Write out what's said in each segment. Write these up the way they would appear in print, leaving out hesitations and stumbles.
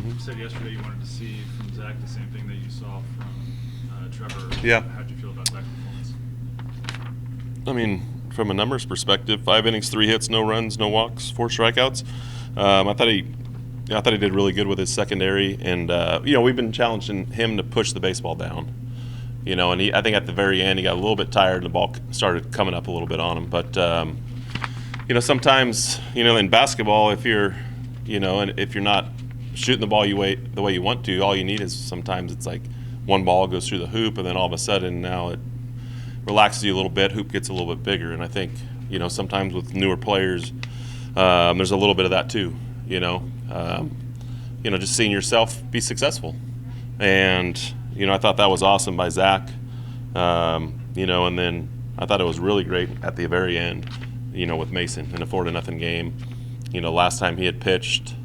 You said yesterday you wanted to see from Zack the same thing that you saw from Trevor. Yeah. How'd you feel about Zack's performance? I mean, from a numbers perspective, 5 innings, 3 hits, no runs, no walks, 4 strikeouts. I thought he did really good with his secondary, and we've been challenging him to push the baseball down. And I think at the very end he got a little bit tired, and the ball started coming up a little bit on him. But sometimes in basketball, if you're not shooting the ball the way you want to, all you need is sometimes it's like one ball goes through the hoop, and then all of a sudden now it relaxes you a little bit. Hoop gets a little bit bigger, and I think sometimes with newer players, there's a little bit of that too. Just seeing yourself be successful, and I thought that was awesome by Zack. And then I thought it was really great at the very end, with Mason in a 4-0 game. Last time he had pitched,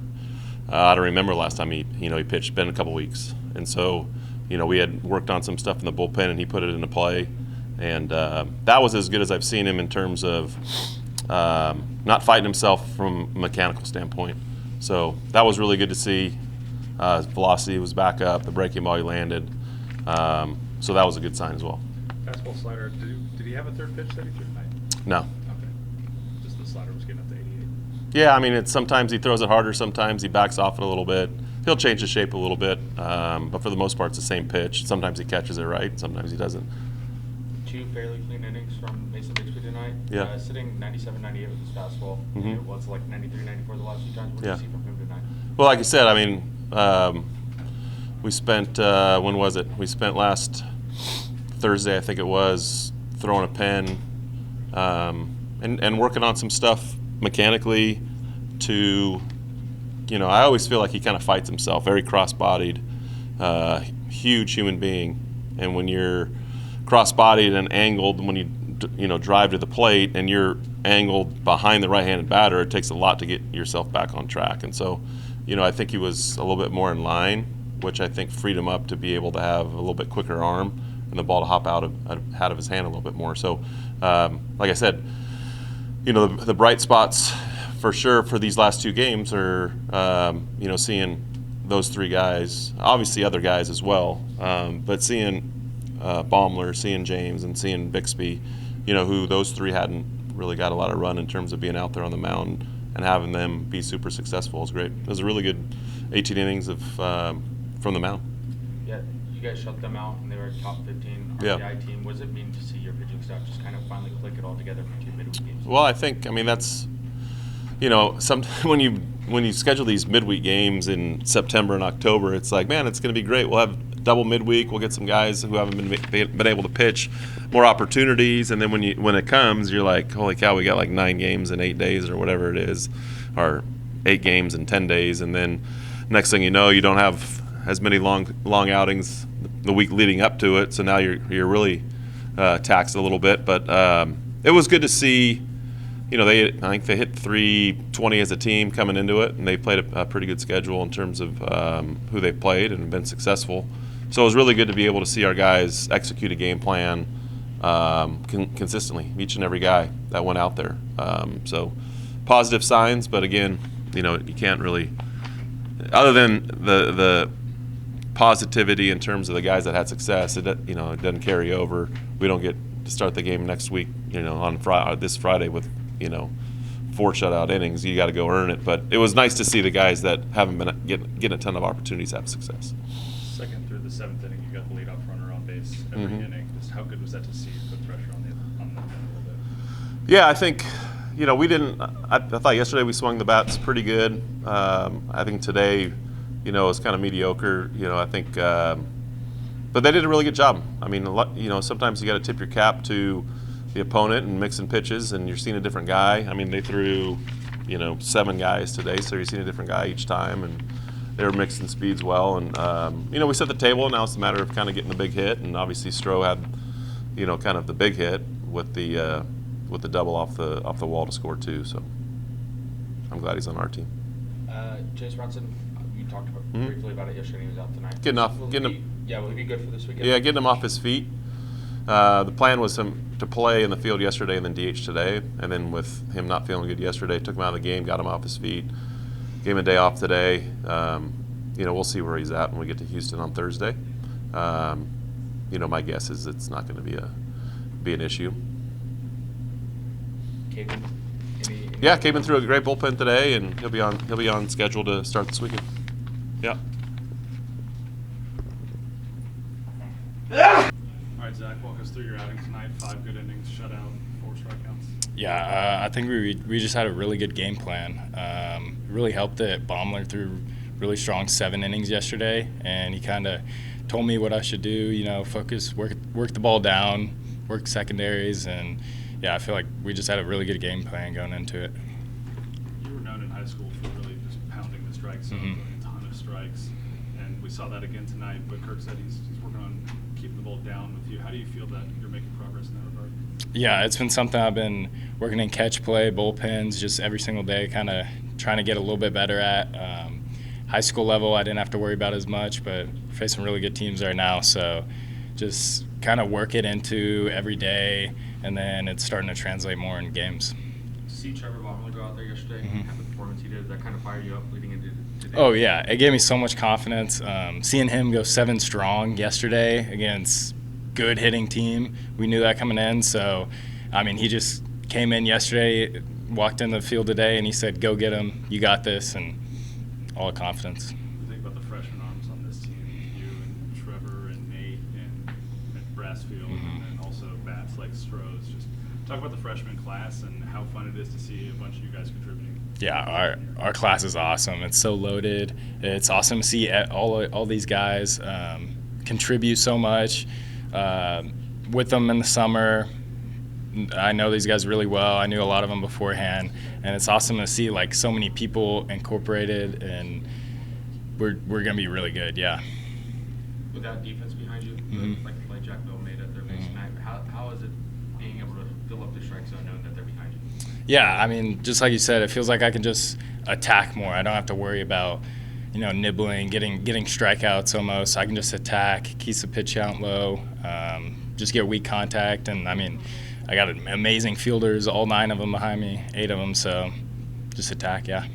I don't remember last time he pitched. Been a couple weeks, and so we had worked on some stuff in the bullpen, and he put it into play, and that was as good as I've seen him in terms of not fighting himself from a mechanical standpoint. So that was really good to see. His velocity was back up. The breaking ball he landed. So that was a good sign as well. Fastball slider. Did he have a third pitch that he threw tonight? No. Okay. Just the slider was getting up to 88. Yeah, I mean, sometimes he throws it harder. Sometimes he backs off it a little bit. He'll change the shape a little bit, but for the most part, it's the same pitch. Sometimes he catches it right. Sometimes he doesn't. 2 fairly clean innings from Mason Bixby tonight. Yeah. Sitting 97-98 with his fastball. Mm-hmm. It was like 93-94 the last few times. What did you see from him tonight? Well, like I said, I mean, we spent, when was it? We spent last Thursday, I think it was, throwing a pen and working on some stuff mechanically to, I always feel like he kind of fights himself, very cross-bodied, huge human being. And when you're cross-bodied and angled, when you drive to the plate and you're angled behind the right-handed batter, it takes a lot to get yourself back on track. And so, I think he was a little bit more in line, which I think freed him up to be able to have a little bit quicker arm and the ball to hop out of his hand a little bit more. So, like I said, the bright spots for sure for these last 2 games are, seeing those 3 guys, obviously other guys as well, but seeing Baumler, seeing James, and seeing Bixby, who those 3 hadn't really got a lot of run in terms of being out there on the mound and having them be super successful is great. It was a really good 18 innings of from the mound. Yeah, you guys shut them out, and they were a top 15 RBI team. What does it mean to see your pitching staff just kind of finally click it all together for 2 midweek games? Well, I think, that's, when you schedule these midweek games in September and October, it's like, man, it's going to be great. We'll have double midweek. We'll get some guys who haven't been able to pitch, more opportunities, and then when it comes, you're like, holy cow, we got like 9 games in 8 days or whatever it is, or 8 games in 10 days, and then next thing you know, you don't have as many long outings the week leading up to it, so now you're really taxed a little bit. But it was good to see. I think they hit 320 as a team coming into it, and they played a pretty good schedule in terms of who they played and been successful. So it was really good to be able to see our guys execute a game plan consistently, each and every guy that went out there. So positive signs, but again, you can't really, other than the positivity in terms of the guys that had success, it doesn't carry over. We don't get to start the game next week, on this Friday with 4 shutout innings. You got to go earn it. But it was nice to see the guys that haven't been getting a ton of opportunities have success. 2nd through the 7th inning, you got the leadoff runner on base every inning. Just how good was that to see you put pressure on them a little bit? Yeah, I think we didn't. I thought yesterday we swung the bats pretty good. I think today, it was kind of mediocre. I think, but they did a really good job. I mean, sometimes you got to tip your cap to the opponent and mixing pitches, and you're seeing a different guy. I mean, they threw, 7 guys today, so you're seeing a different guy each time, and they were mixing speeds well. And we set the table, and now it's a matter of kind of getting the big hit. And obviously, Stroh had, kind of the big hit with the double off the wall to score 2. So I'm glad he's on our team. Chase Bronson, you talked briefly about it yesterday. He was out tonight. Will he be good for this weekend? Yeah, getting him off his feet. The plan was to play in the field yesterday and then DH today, and then with him not feeling good yesterday, took him out of the game, got him off his feet, gave him a day off today. we'll see where he's at when we get to Houston on Thursday. My guess is it's not going to be an issue. Caden, any Yeah, came in through a great bullpen today, and he'll be on schedule to start this weekend. Yeah. All right, Zack, walk us through your outing tonight. 5 good innings, shutout, 4 strikeouts. Yeah, I think we just had a really good game plan. It really helped that Baumler threw really strong 7 innings yesterday, and he kind of told me what I should do. Focus, work the ball down, work secondaries, and yeah, I feel like we just had a really good game plan going into it. You were known in high school for really just pounding the strike zone, throwing a ton of strikes, and we saw that again tonight. But Kirk said he's working on keeping the ball down with you. How do you feel that you're making progress in that regard? Yeah, it's been something I've been working in catch play, bullpens, just every single day, kind of trying to get a little bit better at. High school level, I didn't have to worry about as much, but we're facing really good teams right now, so just kind of work it into every day, and then it's starting to translate more in games. To see Trevor Baumler go out there yesterday and have the performance he did, that kind of fire you up leading into today? Oh, yeah. It gave me so much confidence. Seeing him go 7 strong yesterday against good hitting team, we knew that coming in. So, he just came in yesterday, walked in the field today, and he said, go get him. You got this, and all the confidence. You think about the freshman arms on this team, you and Trevor and Nate and Brassfield, and then also bats like Strohs. Just talk about the freshman class and how fun it is to see a bunch of you guys contributing. Yeah, our class is awesome. It's so loaded. It's awesome to see all these guys contribute so much. With them in the summer, I know these guys really well. I knew a lot of them beforehand, and it's awesome to see so many people incorporated, and we're gonna be really good. Yeah. With that defense behind you, like the play Jack Bill made at their base tonight, how is it being able to fill up the strike zone knowing that they're behind you? Yeah, just like you said, it feels like I can just attack more. I don't have to worry about nibbling, getting strikeouts almost. I can just attack, keep the pitch count low, just get weak contact, and I got amazing fielders, all 9 of them behind me, 8 of them, so just attack, yeah.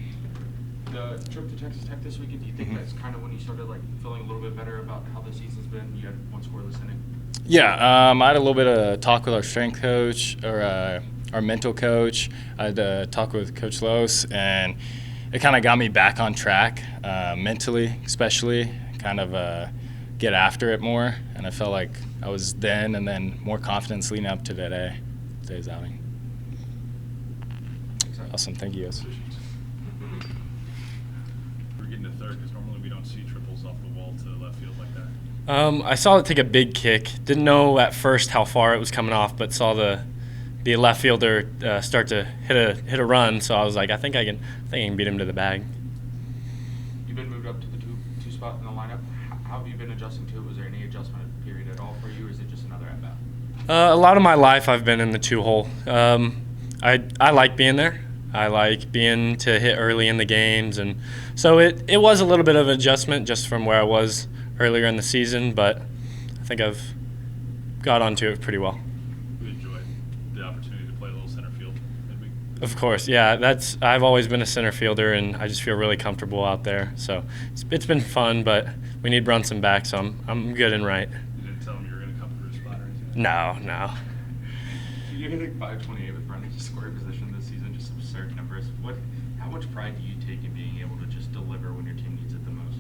The trip to Texas Tech this weekend, do you think that's kind of when you started feeling a little bit better about how the season's been? You had 1 scoreless inning. Yeah, I had a little bit of talk with our strength coach, or our mental coach. I had a talk with Coach Saarloos, and it kind of got me back on track, mentally especially, kind of get after it more, and I felt like I was then, and then more confidence leading up to today's outing. Awesome, thank you guys. We're getting to third because normally we don't see triples off the wall to left field like that. I saw it take a big kick. Didn't know at first how far it was coming off, but saw the left fielder start to hit a run. So I was like, I think I can beat him to the bag. You've been moved up to the two spot in the lineup. How have you been adjusting to it? Was there any adjustment period at all for you, or is it just another at bat? A lot of my life I've been in the 2-hole. I like being there. I like being to hit early in the games, and so it was a little bit of an adjustment just from where I was earlier in the season, but I think I've got onto it pretty well. You enjoy the opportunity to play a little center field midweek? Of course, yeah. I've always been a center fielder, and I just feel really comfortable out there. So it's been fun, but we need Brunson back, so I'm good and right. You didn't tell him you were going to come for a spot or anything? No. You're hitting .528 with Brendan, just scoring position this season, just absurd numbers. How much pride do you take in being able to just deliver when your team needs it the most?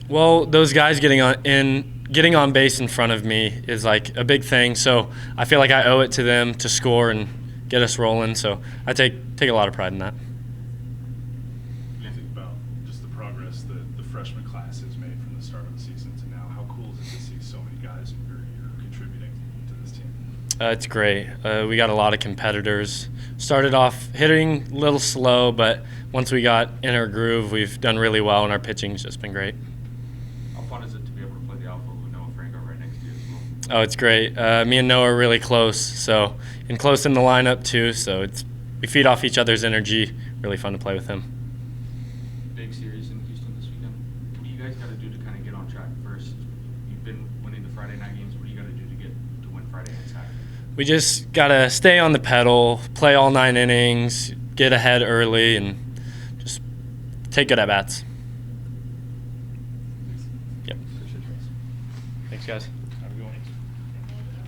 Well, those guys getting on base in front of me is like a big thing. So I feel like I owe it to them to score and get us rolling. So I take a lot of pride in that. When you think about just the progress that the freshman class has made from the start of the season to now, how cool is it to see so many guys in your year contributing to this team? It's great. We got a lot of competitors. Started off hitting a little slow, but once we got in our groove, we've done really well, and our pitching's just been great. How fun is it to be able to play the outfield with Noah Franco right next to you as well? Oh, it's great. Me and Noah are really close, and close in the lineup too. So we feed off each other's energy. Really fun to play with him. Big series in Houston this weekend. What do you guys got to do to kind of get on track first? You've been winning the Friday night games. What do you got to do to win Friday and Saturday? We just got to stay on the pedal, play all 9 innings, get ahead early, and just take good at-bats. Yep. Appreciate you guys. Thanks, guys.